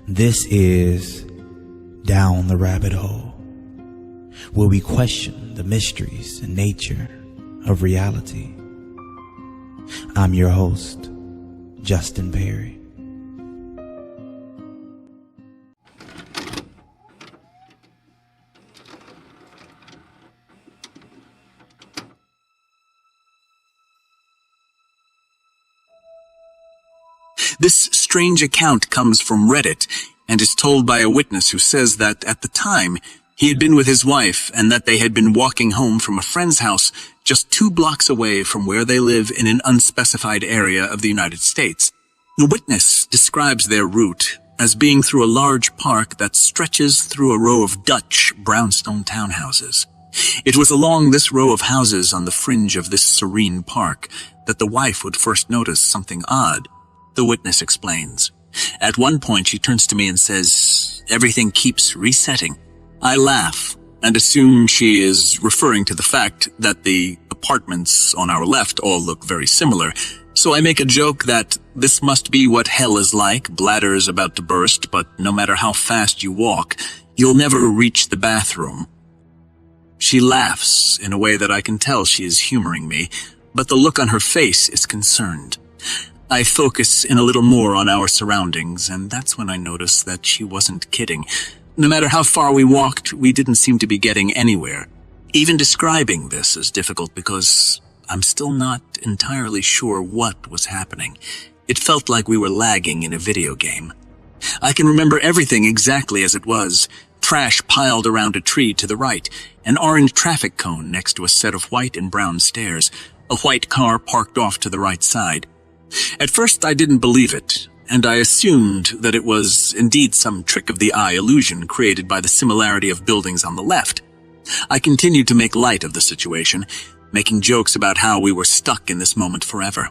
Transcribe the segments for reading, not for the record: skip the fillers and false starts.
This is Down the Rabbit Hole, where we question the mysteries and nature of reality. I'm your host, Justin Perry. This strange account comes from Reddit and is told by a witness who says that at the time he had been with his wife and that they had been walking home from a friend's house just 2 blocks away from where they live in an unspecified area of the United States. The witness describes their route as being through a large park that stretches through a row of Dutch brownstone townhouses. It was along this row of houses on the fringe of this serene park that the wife would first notice something odd. The witness explains. At one point, she turns to me and says, "Everything keeps resetting." I laugh and assume she is referring to the fact that the apartments on our left all look very similar. So I make a joke that this must be what hell is like, bladders about to burst, but no matter how fast you walk, you'll never reach the bathroom. She laughs in a way that I can tell she is humoring me, but the look on her face is concerned. I focus in a little more on our surroundings, and that's when I notice that she wasn't kidding. No matter how far we walked, we didn't seem to be getting anywhere. Even describing this is difficult because I'm still not entirely sure what was happening. It felt like we were lagging in a video game. I can remember everything exactly as it was. Trash piled around a tree to the right, an orange traffic cone next to a set of white and brown stairs, a white car parked off to the right side. At first I didn't believe it, and I assumed that it was indeed some trick of the eye illusion created by the similarity of buildings on the left. I continued to make light of the situation, making jokes about how we were stuck in this moment forever,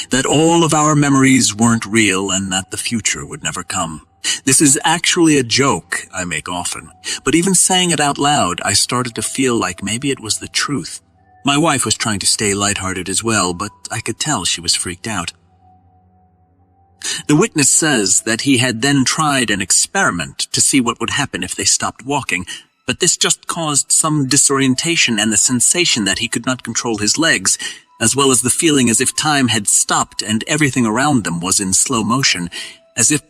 that all of our memories weren't real and that the future would never come. This is actually a joke I make often, but even saying it out loud, I started to feel like maybe it was the truth. My wife was trying to stay lighthearted as well, but I could tell she was freaked out. The witness says that he had then tried an experiment to see what would happen if they stopped walking, but this just caused some disorientation and the sensation that he could not control his legs, as well as the feeling as if time had stopped and everything around them was in slow motion, as if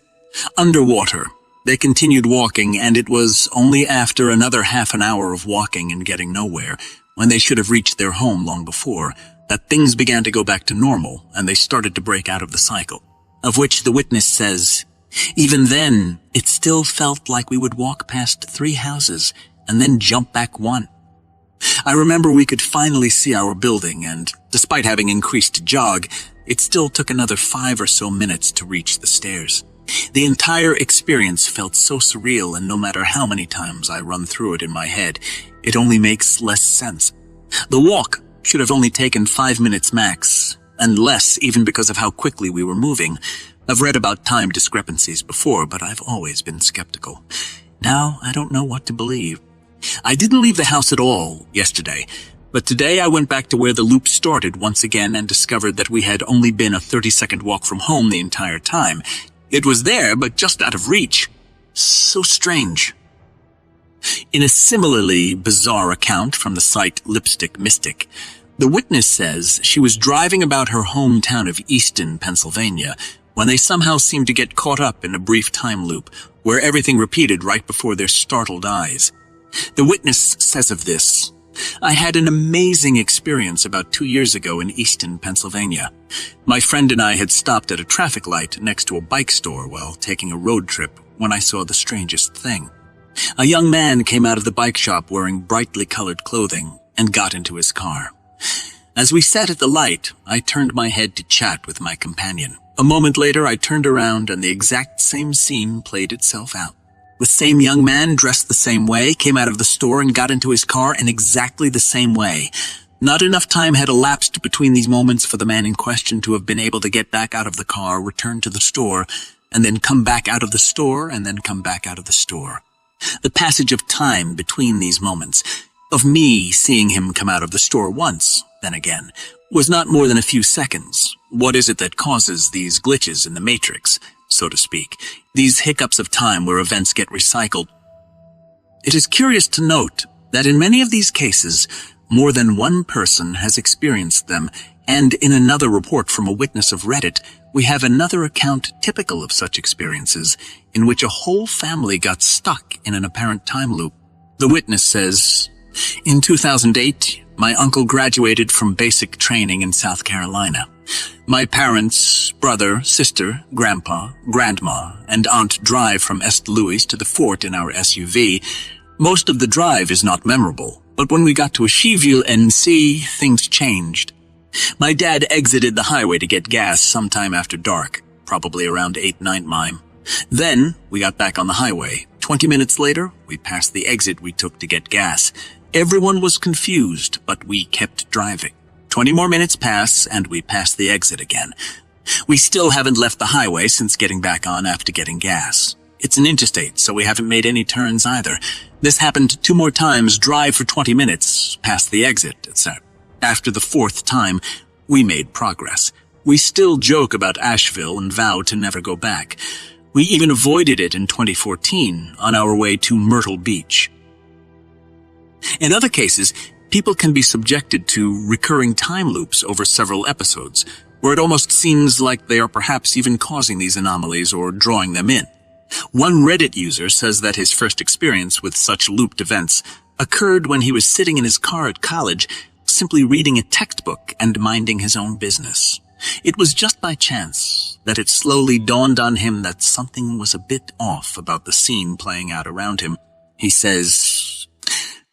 underwater. They continued walking, and it was only after another half an hour of walking and getting nowhere, when they should have reached their home long before, that things began to go back to normal and they started to break out of the cycle. Of which the witness says, even then, it still felt like we would walk past 3 houses and then jump back 1. I remember we could finally see our building, and despite having increased to jog, it still took another 5 or so minutes to reach the stairs. The entire experience felt so surreal, and no matter how many times I run through it in my head, it only makes less sense. The walk should have only taken 5 minutes max, and less even because of how quickly we were moving. I've read about time discrepancies before, but I've always been skeptical. Now I don't know what to believe. I didn't leave the house at all yesterday, but today I went back to where the loop started once again and discovered that we had only been a 30-second walk from home the entire time. It was there, but just out of reach. So strange. In a similarly bizarre account from the site Lipstick Mystic, the witness says she was driving about her hometown of Easton, Pennsylvania, when they somehow seemed to get caught up in a brief time loop, where everything repeated right before their startled eyes. The witness says of this, "I had an amazing experience about 2 years ago in Easton, Pennsylvania. My friend and I had stopped at a traffic light next to a bike store while taking a road trip when I saw the strangest thing. A young man came out of the bike shop wearing brightly colored clothing and got into his car. As we sat at the light, I turned my head to chat with my companion. A moment later, I turned around and the exact same scene played itself out. The same young man, dressed the same way, came out of the store and got into his car in exactly the same way. Not enough time had elapsed between these moments for the man in question to have been able to get back out of the car, return to the store, and then come back out of the store, and then come back out of the store. The passage of time between these moments, of me seeing him come out of the store once, then again, was not more than a few seconds. What is it that causes these glitches in the matrix? so to speak, these hiccups of time where events get recycled. It is curious to note that in many of these cases, more than one person has experienced them, and in another report from a witness of Reddit, we have another account typical of such experiences, in which a whole family got stuck in an apparent time loop. The witness says, "In 2008, my uncle graduated from basic training in South Carolina. My parents, brother, sister, grandpa, grandma, and aunt drive from Est Louis to the fort in our SUV. Most of the drive is not memorable, but when we got to Asheville, NC, things changed. My dad exited the highway to get gas sometime after dark, probably around 8-9 mime. Then we got back on the highway. 20 minutes later, we passed the exit we took to get gas. Everyone was confused, but we kept driving. 20 more minutes pass, and we pass the exit again. We still haven't left the highway since getting back on after getting gas. It's an interstate, so we haven't made any turns either. This happened 2 more times, drive for 20 minutes, past the exit, etc. After the 4th time, we made progress. We still joke about Asheville and vow to never go back. We even avoided it in 2014 on our way to Myrtle Beach." In other cases, people can be subjected to recurring time loops over several episodes, where it almost seems like they are perhaps even causing these anomalies or drawing them in. One Reddit user says that his first experience with such looped events occurred when he was sitting in his car at college, simply reading a textbook and minding his own business. It was just by chance that it slowly dawned on him that something was a bit off about the scene playing out around him. He says,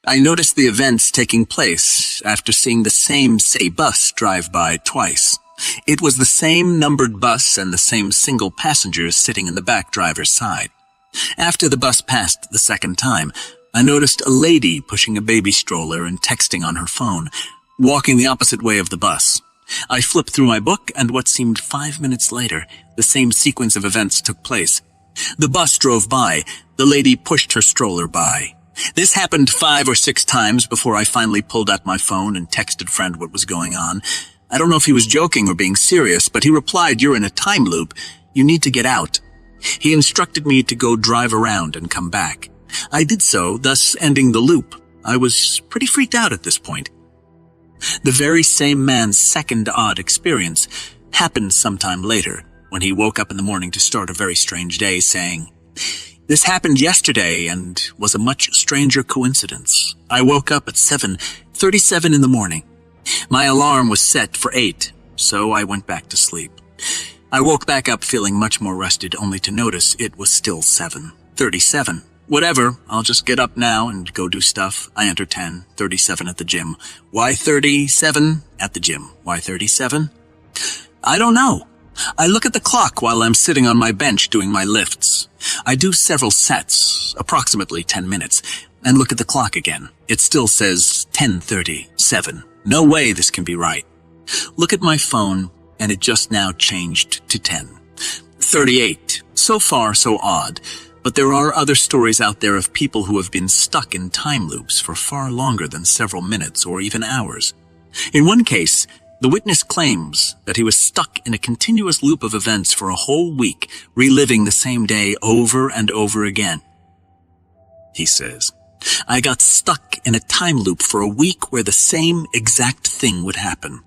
"I noticed the events taking place after seeing the same city bus drive by twice. It was the same numbered bus and the same single passenger sitting in the back driver's side. After the bus passed the second time, I noticed a lady pushing a baby stroller and texting on her phone, walking the opposite way of the bus. I flipped through my book, and what seemed 5 minutes later, the same sequence of events took place. The bus drove by. The lady pushed her stroller by. This happened 5 or 6 times before I finally pulled out my phone and texted friend what was going on. I don't know if he was joking or being serious, but he replied, 'You're in a time loop. You need to get out.' He instructed me to go drive around and come back. I did so, thus ending the loop. I was pretty freaked out at this point." The very same man's second odd experience happened sometime later, when he woke up in the morning to start a very strange day, saying, "This happened yesterday and was a much stranger coincidence. I woke up at 7:37 in the morning. My alarm was set for 8, so I went back to sleep. I woke back up feeling much more rested, only to notice it was still 7:37. Whatever, I'll just get up now and go do stuff. I enter 10:37 at the gym. Why 37 at the gym? Why 37? I don't know. I look at the clock while I'm sitting on my bench doing my lifts. I do several sets, approximately 10 minutes, and look at the clock again. It still says 10:37. No way this can be right. Look at my phone, and it just now changed to 10:38. So far, so odd. But there are other stories out there of people who have been stuck in time loops for far longer than several minutes or even hours. In one case, the witness claims that he was stuck in a continuous loop of events for a whole week, reliving the same day over and over again. He says, "I got stuck in a time loop for a week where the same exact thing would happen.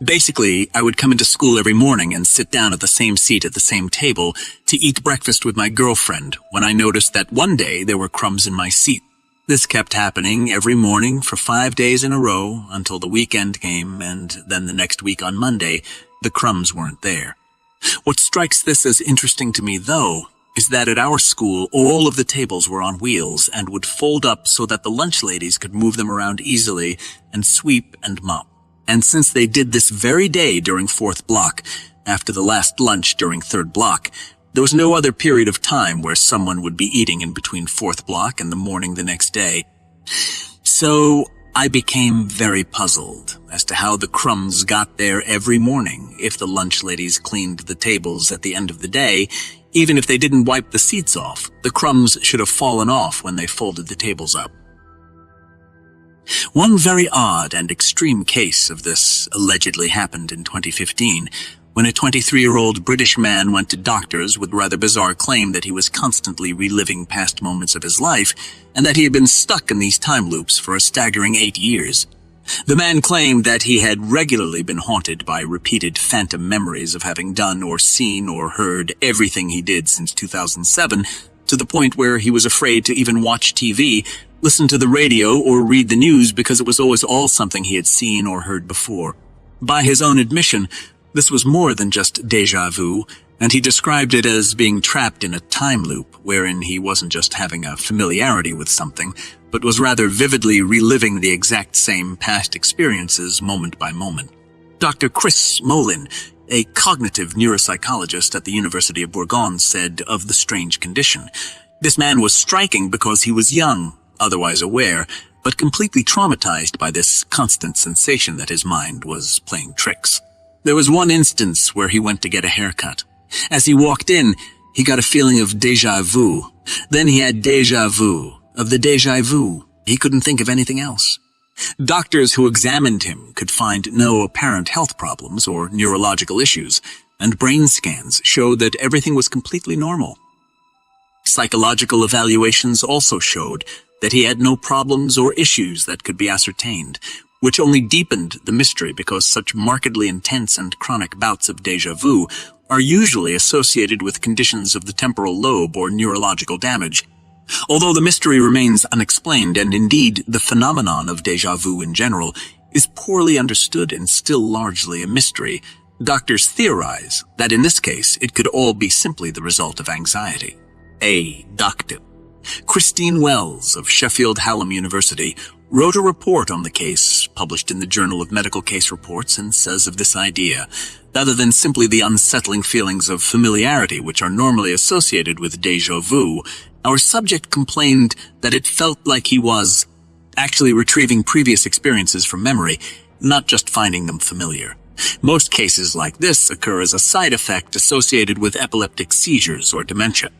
Basically, I would come into school every morning and sit down at the same seat at the same table to eat breakfast with my girlfriend when I noticed that one day there were crumbs in my seat. This kept happening every morning for 5 days in a row until the weekend came, and then the next week on Monday, the crumbs weren't there. What strikes this as interesting to me, though, is that at our school, all of the tables were on wheels and would fold up so that the lunch ladies could move them around easily and sweep and mop. And since they did this very day during 4th block, after the last lunch during 3rd block, there was no other period of time where someone would be eating in between 4th block and the morning the next day. So I became very puzzled as to how the crumbs got there every morning if the lunch ladies cleaned the tables at the end of the day. Even if they didn't wipe the seats off, the crumbs should have fallen off when they folded the tables up. One very odd and extreme case of this allegedly happened in 2015 when a 23-year-old British man went to doctors with a rather bizarre claim that he was constantly reliving past moments of his life and that he had been stuck in these time loops for a staggering 8 years. The man claimed that he had regularly been haunted by repeated phantom memories of having done or seen or heard everything he did since 2007, to the point where he was afraid to even watch TV, listen to the radio, or read the news because it was always all something he had seen or heard before. By his own admission, this was more than just déjà vu, and he described it as being trapped in a time loop wherein he wasn't just having a familiarity with something, but was rather vividly reliving the exact same past experiences moment by moment. Dr. Chris Molin, a cognitive neuropsychologist at the University of Bourgogne, said of the strange condition, "This man was striking because he was young, otherwise aware, but completely traumatized by this constant sensation that his mind was playing tricks. There was one instance where he went to get a haircut. As he walked in, he got a feeling of déjà vu. Then he had déjà vu of the déjà vu. He couldn't think of anything else. Doctors who examined him could find no apparent health problems or neurological issues, and brain scans showed that everything was completely normal. Psychological evaluations also showed that he had no problems or issues that could be ascertained, which only deepened the mystery because such markedly intense and chronic bouts of déjà vu are usually associated with conditions of the temporal lobe or neurological damage. Although the mystery remains unexplained, and indeed the phenomenon of déjà vu in general is poorly understood and still largely a mystery, doctors theorize that in this case it could all be simply the result of anxiety. A doctor, Christine Wells of Sheffield Hallam University, wrote a report on the case published in the Journal of Medical Case Reports and says of this idea, rather than simply the unsettling feelings of familiarity which are normally associated with déjà vu, our subject complained that it felt like he was actually retrieving previous experiences from memory, not just finding them familiar. Most cases like this occur as a side effect associated with epileptic seizures or dementia.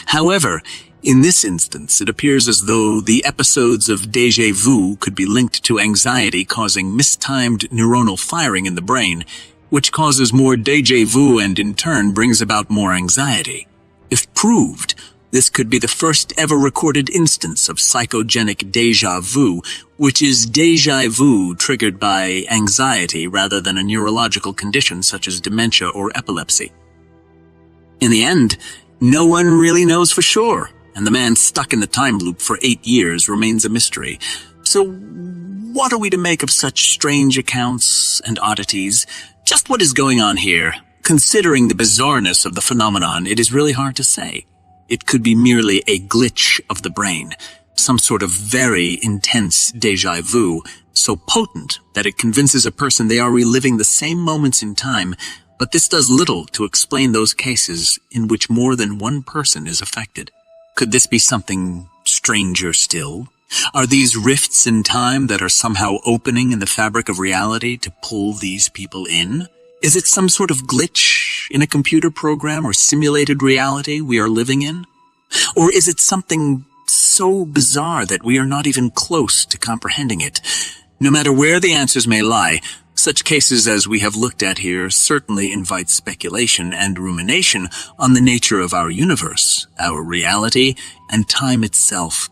However, in this instance, it appears as though the episodes of déjà vu could be linked to anxiety causing mistimed neuronal firing in the brain, which causes more déjà vu and in turn brings about more anxiety. If proved, this could be the first ever recorded instance of psychogenic déjà vu, which is déjà vu triggered by anxiety rather than a neurological condition such as dementia or epilepsy. In the end, no one really knows for sure, and the man stuck in the time loop for 8 years remains a mystery. So what are we to make of such strange accounts and oddities? Just what is going on here? Considering the bizarreness of the phenomenon, it is really hard to say. It could be merely a glitch of the brain, some sort of very intense déjà vu, so potent that it convinces a person they are reliving the same moments in time, but this does little to explain those cases in which more than one person is affected. Could this be something stranger still? Are these rifts in time that are somehow opening in the fabric of reality to pull these people in? Is it some sort of glitch in a computer program or simulated reality we are living in? Or is it something so bizarre that we are not even close to comprehending it? No matter where the answers may lie, such cases as we have looked at here certainly invite speculation and rumination on the nature of our universe, our reality, and time itself.